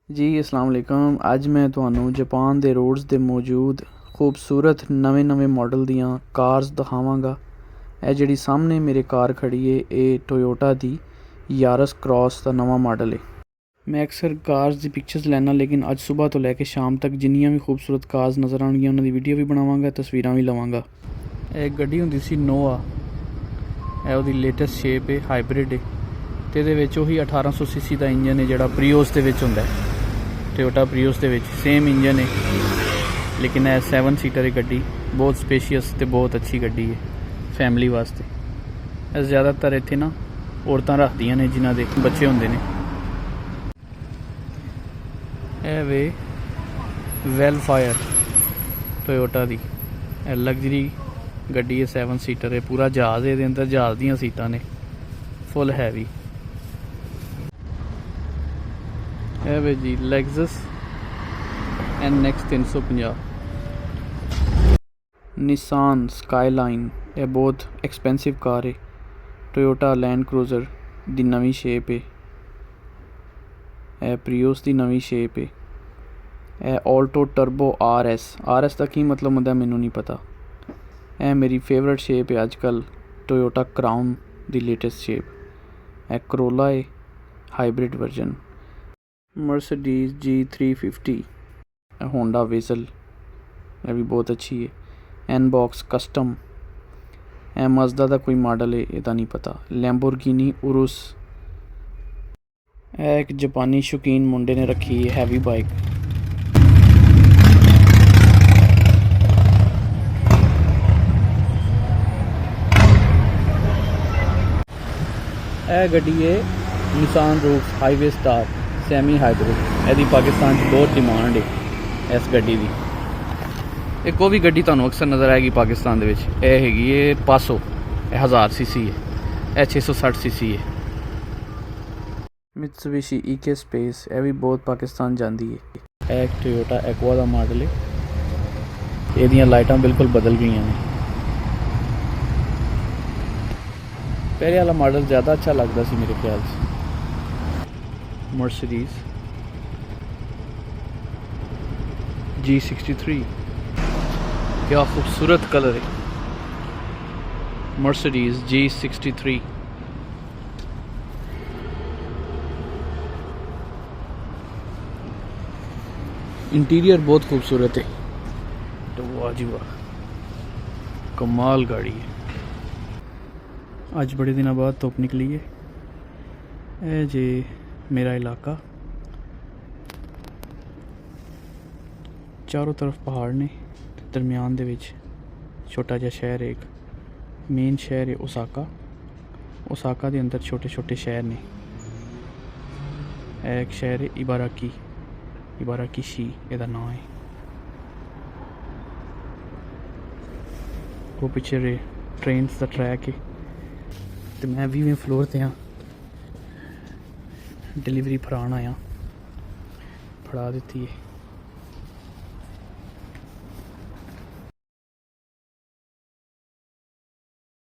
जी अस्सलाम वालेकुम। अज मैं तुहानू जापान दे रोड्स दे मौजूद खूबसूरत नवे मॉडल दियां कार्स दिखावांगा। यह जिहड़ी सामने मेरे कार खड़ी है ये टोयोटा दी यारस क्रॉस दा नवा मॉडल है। मैं अक्सर कार्स दी पिक्चर्स लैना, लेकिन अज सुबह तो लैके शाम तक जिन्नियां भी खूबसूरत कार्स नज़र आउणगियां उन्हां दी वीडियो भी बनावांगा, तस्वीरां भी लवांगा। एक गड्डी हुंदी सी नोआ, यह उहदी लेटैसट शेप है, हाइब्रिड है ते इहदे विच ओही 1800 सीसी दा इंजन है जिहड़ा प्रियोस दे विच हुंदा है। टोयोटा प्रियोस दे विच सेम इंजन है, लेकिन यह 7 सीटर है गड्डी, बहुत स्पेशियस ते बहुत अच्छी गड्डी है फैमिली वास्ते। ज़्यादातर इत्थे ना औरतां रखदियां ने जिन्हां दे बच्चे हुंदे ने। यह वे वेलफायर टोयोटा दी लग्जरी गड्डी है, 7 सीटर है, पूरा जहाज़ है, अंदर जहाज़ दियां सीटां ने, फुल हैवी। है वे जी लेग्जस NX 350। निसान स्काईलाइन यह बहुत एक्सपेंसिव कार है। टोयोटा लैंड क्रूज़र दी नवी शेप है, यह प्रियोस दी नवी शेप है। यह ऑल्टो टर्बो RS का की मतलब होंदा मैनू नहीं पता। यह मेरी फेवरेट शेप है आजकल, टोयोटा क्राउन दी लेटेस्ट शेप। यह करोला है hybrid version. Mercedes G350, Honda Vezel, यह भी बहुत अच्छी है। N-बॉक्स कस्टम, यह मज़दा का कोई मॉडल है, यदा नहीं पता। लैम्बोर्गिनी उरुस, यह एक जापानी शौकीन मुंडे ने रखी है हैवी बाइक। यह गड्डी है Nissan roof highway star semi hybrid. यदि पाकिस्तान च बहुत डिमांड है इस गड्डी की। एक वो भी गड्डी तुहानू अक्सर नज़र आएगी पाकिस्तान दे विच, यह हैगी है पासो, 1000 सीसी है, यह 660 सीसी है। मित्सुबिशी EK स्पेस, यह भी बहुत पाकिस्तान जाती है। यह एक टोयोटा एक्वा का मॉडल है, ये लाइटां बिल्कुल बदल गई ने। पहले वाला मॉडल ज़्यादा अच्छा लगता सी मेरे ख्याल से। मर्सिडीज़ G63, क्या खूबसूरत कलर है। Mercedes G63। इंटीरियर बहुत खूबसूरत है, तो वाह जी वाह, कमाल गाड़ी है। आज बड़े दिनों बाद धुप निकली है। ए जे मेरा इलाका, चारों तरफ पहाड़ ने, दरम्यान दे विच छोटा जिहा शहर है। एक मेन शहर है ओसाका दे अंदर छोटे छोटे शहर ने। एक शहर है इबाराकी एदा नाम है। वो पिछे ट्रेन का ट्रैक है, तो मैं 20वें फ्लोर ते हाँ, डिलीवरी फड़ान आया, फड़ा दी है।